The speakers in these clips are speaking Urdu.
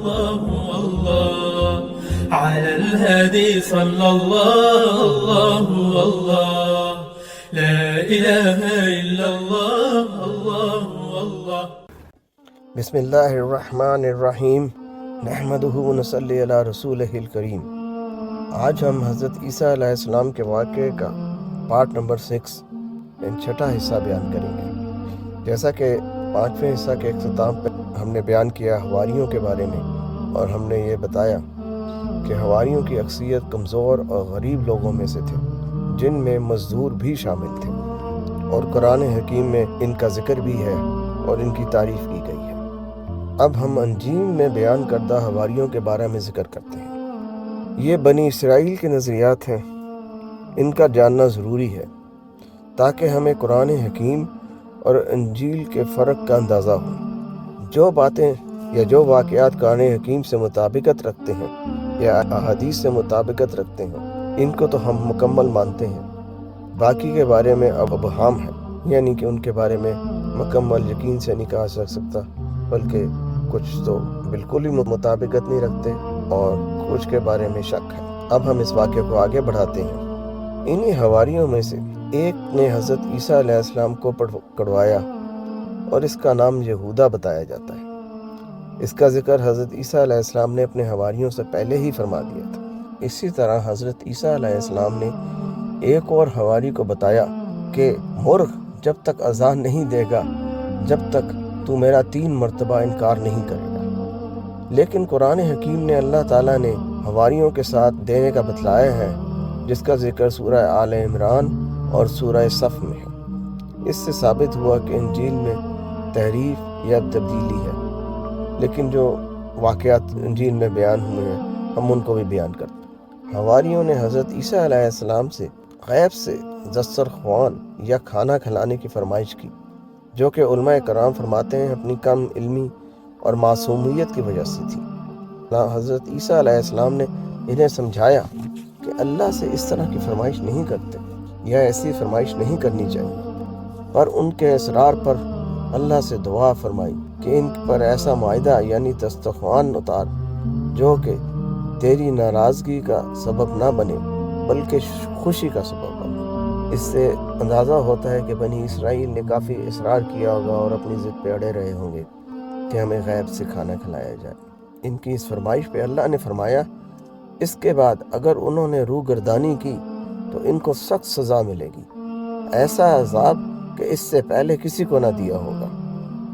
الله الله على الهادي صلى الله الله لا إله إلا الله الله. بسم اللہ الرحمن الرحیم نحمدہ ونصلی علی رسولہ الکریم۔ آج ہم حضرت عیسیٰ علیہ السلام کے واقعے کا پارٹ نمبر 6 چھٹا حصہ بیان کریں گے۔ جیسا کہ 5ویں حصہ کے اختتام پر ہم نے بیان کیا حواریوں کے بارے میں، اور ہم نے یہ بتایا کہ حواریوں کی اکثریت کمزور اور غریب لوگوں میں سے تھے، جن میں مزدور بھی شامل تھے، اور قرآن حکیم میں ان کا ذکر بھی ہے اور ان کی تعریف کی گئی ہے۔ اب ہم انجیل میں بیان کردہ حواریوں کے بارے میں ذکر کرتے ہیں۔ یہ بنی اسرائیل کے نظریات ہیں، ان کا جاننا ضروری ہے تاکہ ہمیں قرآن حکیم اور انجیل کے فرق کا اندازہ ہو۔ جو باتیں یا جو واقعات قرآن حکیم سے مطابقت رکھتے ہیں یا احادیث سے مطابقت رکھتے ہیں، ان کو تو ہم مکمل مانتے ہیں، باقی کے بارے میں ابہام ہے، یعنی کہ ان کے بارے میں مکمل یقین سے نہیں کہا جا سکتا، بلکہ کچھ تو بالکل ہی مطابقت نہیں رکھتے اور کچھ کے بارے میں شک ہے۔ اب ہم اس واقعے کو آگے بڑھاتے ہیں۔ انہی حواریوں میں سے ایک نے حضرت عیسیٰ علیہ السلام کو پکڑوایا اور اس کا نام یہودا بتایا جاتا ہے۔ اس کا ذکر حضرت عیسیٰ علیہ السلام نے اپنے حواریوں سے پہلے ہی فرما دیا تھا۔ اسی طرح حضرت عیسیٰ علیہ السلام نے ایک اور حواری کو بتایا کہ مرغ جب تک اذان نہیں دے گا جب تک تو میرا 3 مرتبہ انکار نہیں کرے گا۔ لیکن قرآن حکیم نے اللہ تعالیٰ نے حواریوں کے ساتھ دینے کا بتلایا ہے، جس کا ذکر سورہ آل عمران اور سورہ صف میں ہے۔ اس سے ثابت ہوا کہ انجیل میں تحریف یا تبدیلی ہے، لیکن جو واقعات انجیل میں بیان ہوئے ہیں ہم ان کو بھی بیان کرتے ہیں۔ حواریوں نے حضرت عیسیٰ علیہ السلام سے غیب سے دسترخوان یا کھانا کھلانے کی فرمائش کی، جو کہ علماء کرام فرماتے ہیں اپنی کم علمی اور معصومیت کی وجہ سے تھی۔ حضرت عیسیٰ علیہ السلام نے انہیں سمجھایا کہ اللہ سے اس طرح کی فرمائش نہیں کرتے یا ایسی فرمائش نہیں کرنی چاہیے، پر ان کے اصرار پر اللہ سے دعا فرمائی کہ ان پر ایسا معاہدہ یعنی دسترخوان اتار جو کہ تیری ناراضگی کا سبب نہ بنے بلکہ خوشی کا سبب بنے۔ اس سے اندازہ ہوتا ہے کہ بنی اسرائیل نے کافی اصرار کیا ہوگا اور اپنی ضد پہ اڑے رہے ہوں گے کہ ہمیں غیب سے کھانا کھلایا جائے۔ ان کی اس فرمائش پہ اللہ نے فرمایا اس کے بعد اگر انہوں نے روح گردانی کی تو ان کو سخت سزا ملے گی، ایسا عذاب کہ اس سے پہلے کسی کو نہ دیا ہوگا۔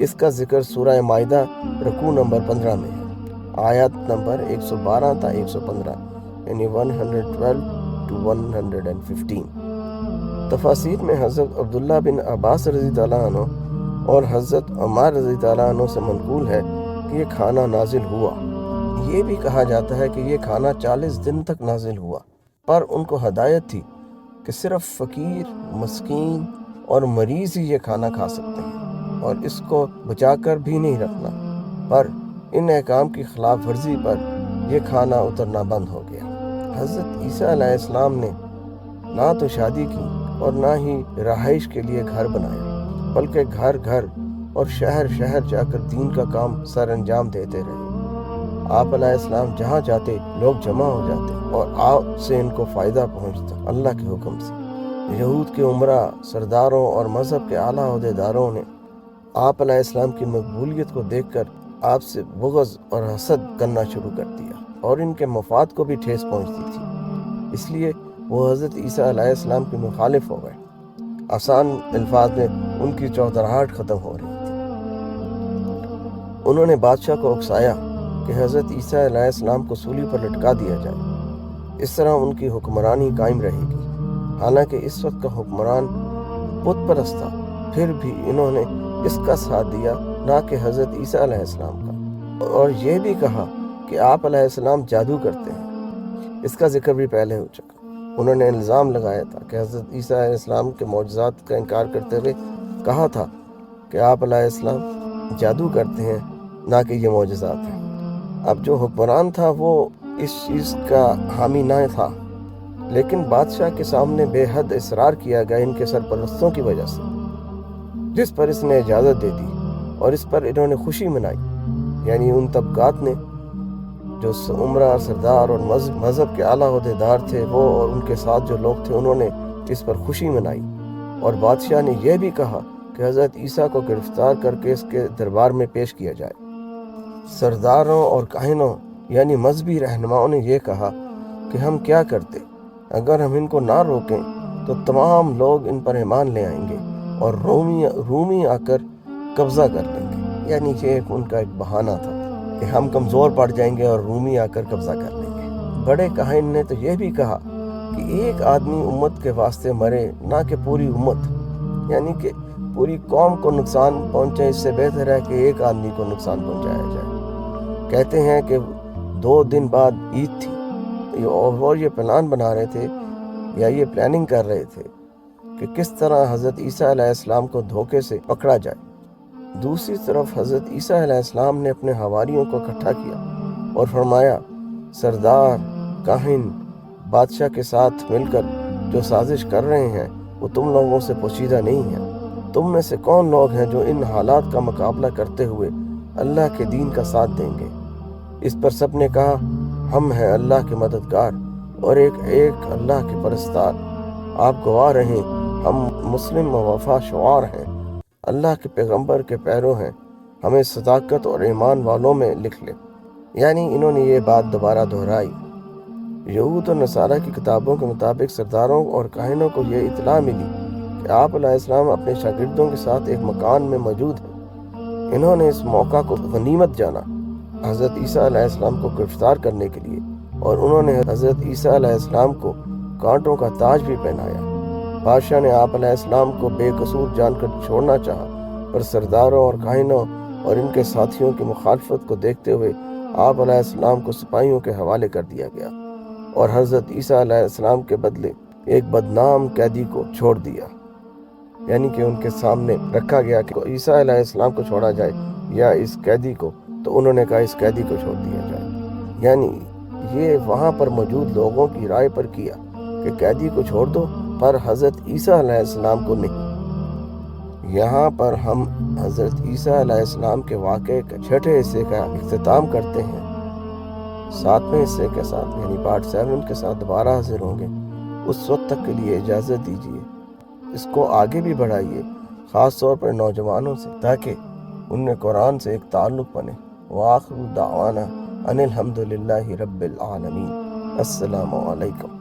اس کا ذکر سورہ مائدہ رکوع نمبر 15 میں ہے، آیات نمبر 112 تا 115، یعنی 112 to 115۔ تفاسیر میں حضرت عبداللہ بن عباس رضی اللہ عنہ اور حضرت عمار رضی اللہ عنہ سے منقول ہے کہ یہ کھانا نازل ہوا۔ یہ بھی کہا جاتا ہے کہ یہ کھانا 40 دن تک نازل ہوا، پر ان کو ہدایت تھی کہ صرف فقیر، مسکین اور مریض ہی یہ کھانا کھا سکتے ہیں اور اس کو بچا کر بھی نہیں رکھنا، پر ان احکام کی خلاف ورزی پر یہ کھانا اترنا بند ہو گیا۔ حضرت عیسیٰ علیہ السلام نے نہ تو شادی کی اور نہ ہی رہائش کے لیے گھر بنایا، بلکہ گھر گھر اور شہر شہر جا کر دین کا کام سر انجام دیتے رہے۔ آپ علیہ السلام جہاں جاتے لوگ جمع ہو جاتے اور آپ سے ان کو فائدہ پہنچتا اللہ کے حکم سے۔ یہود کے عمرہ، سرداروں اور مذہب کے اعلیٰ عہدیداروں نے آپ علیہ السلام کی مقبولیت کو دیکھ کر آپ سے بغض اور حسد کرنا شروع کر دیا اور ان کے مفاد کو بھی ٹھیس پہنچتی تھی، اس لیے وہ حضرت عیسیٰ علیہ السلام کے مخالف ہو گئے۔ آسان الفاظ میں ان کی چودراہٹ ختم ہو رہی تھی۔ انہوں نے بادشاہ کو اکسایا کہ حضرت عیسیٰ علیہ السلام کو سولی پر لٹکا دیا جائے، اس طرح ان کی حکمرانی قائم رہے گی۔ حالانکہ اس وقت کا حکمران بت پرست تھا، پھر بھی انہوں نے اس کا ساتھ دیا نہ کہ حضرت عیسیٰ علیہ السلام کا، اور یہ بھی کہا کہ آپ علیہ السلام جادو کرتے ہیں۔ اس کا ذکر بھی پہلے ہو چکا۔ انہوں نے الزام لگایا تھا کہ حضرت عیسیٰ علیہ السلام کے معجزات کا انکار کرتے ہوئے کہا تھا کہ آپ علیہ السلام جادو کرتے ہیں، نہ کہ یہ معجزات ہیں۔ اب جو حکمران تھا وہ اس چیز کا حامی نہ تھا، لیکن بادشاہ کے سامنے بے حد اصرار کیا گیا ان کے سرپرستوں کی وجہ سے، جس پر اس نے اجازت دے دی اور اس پر انہوں نے خوشی منائی، یعنی ان طبقات نے جو عمرہ سردار اور مذہب کے اعلیٰ عہدیدار تھے وہ اور ان کے ساتھ جو لوگ تھے انہوں نے اس پر خوشی منائی، اور بادشاہ نے یہ بھی کہا کہ حضرت عیسیٰ کو گرفتار کر کے اس کے دربار میں پیش کیا جائے۔ سرداروں اور کاہنوں یعنی مذہبی رہنماؤں نے یہ کہا کہ ہم کیا کرتے، اگر ہم ان کو نہ روکیں تو تمام لوگ ان پر ایمان لے آئیں گے اور رومی آ کر قبضہ کر لیں گے، یعنی یہ ان کا ایک بہانہ تھا کہ ہم کمزور پڑ جائیں گے اور رومی آ کر قبضہ کر لیں گے۔ بڑے کاہن نے تو یہ بھی کہا کہ ایک آدمی امت کے واسطے مرے نہ کہ پوری امت، یعنی کہ پوری قوم کو نقصان پہنچے، اس سے بہتر ہے کہ ایک آدمی کو نقصان پہنچایا جائے۔ کہتے ہیں کہ 2 دن بعد عید تھی اور وہ یہ پلان بنا رہے تھے یا یہ پلاننگ کر رہے تھے کہ کس طرح حضرت عیسیٰ علیہ السلام کو دھوکے سے پکڑا جائے۔ دوسری طرف حضرت عیسیٰ علیہ السلام نے اپنے حواریوں کو اکٹھا کیا اور فرمایا، سردار، کاہن، بادشاہ کے ساتھ مل کر جو سازش کر رہے ہیں وہ تم لوگوں سے پوشیدہ نہیں ہے۔ تم میں سے کون لوگ ہیں جو ان حالات کا مقابلہ کرتے ہوئے اللہ کے دین کا ساتھ دیں گے؟ اس پر سب نے کہا، ہم ہیں اللہ کے مددگار اور ایک اللہ کے پرستار، آپ گواہ رہیں، ہم مسلم و وفا شعار ہیں، اللہ کے پیغمبر کے پیرو ہیں، ہمیں صداقت اور ایمان والوں میں لکھ لے۔ یعنی انہوں نے یہ بات دوبارہ دہرائی۔ یہود اور نصارہ کی کتابوں کے مطابق سرداروں اور کاہنوں کو یہ اطلاع ملی کہ آپ علیہ السلام اپنے شاگردوں کے ساتھ ایک مکان میں موجود ہیں۔ انہوں نے اس موقع کو غنیمت جانا حضرت عیسیٰ علیہ السلام کو گرفتار کرنے کے لیے، اور انہوں نے حضرت عیسیٰ علیہ السلام کو کانٹوں کا تاج بھی پہنایا۔ بادشاہ نے آپ علیہ السلام کو بے قصور جان کر چھوڑنا چاہا، پر سرداروں اور کاہنوں اور ان کے ساتھیوں کی مخالفت کو دیکھتے ہوئے آپ علیہ السلام کو سپاہیوں کے حوالے کر دیا گیا اور حضرت عیسیٰ علیہ السلام کے بدلے ایک بدنام قیدی کو چھوڑ دیا، یعنی کہ ان کے سامنے رکھا گیا کہ عیسیٰ علیہ السلام کو چھوڑا جائے یا اس قیدی کو، تو انہوں نے کہا اس قیدی کو چھوڑ دیا جائے۔ یعنی یہ وہاں پر موجود لوگوں کی رائے پر کیا کہ قیدی کو چھوڑ دو، پر حضرت عیسیٰ علیہ السلام کو نہیں۔ یہاں پر ہم حضرت عیسیٰ علیہ السلام کے واقعے کے 6 حصے کا اختتام کرتے ہیں۔ 7ویں حصے کے ساتھ یعنی پارٹ 7 کے ساتھ دوبارہ حاضر ہوں گے۔ اس وقت تک کے لیے اجازت دیجیے، اس کو آگے بھی بڑھائیے، خاص طور پر نوجوانوں سے، تاکہ ان میں قرآن سے ایک تعلق بنے۔ وآخر دعوانا ان الحمد للہ رب العالمین۔ السلام علیکم۔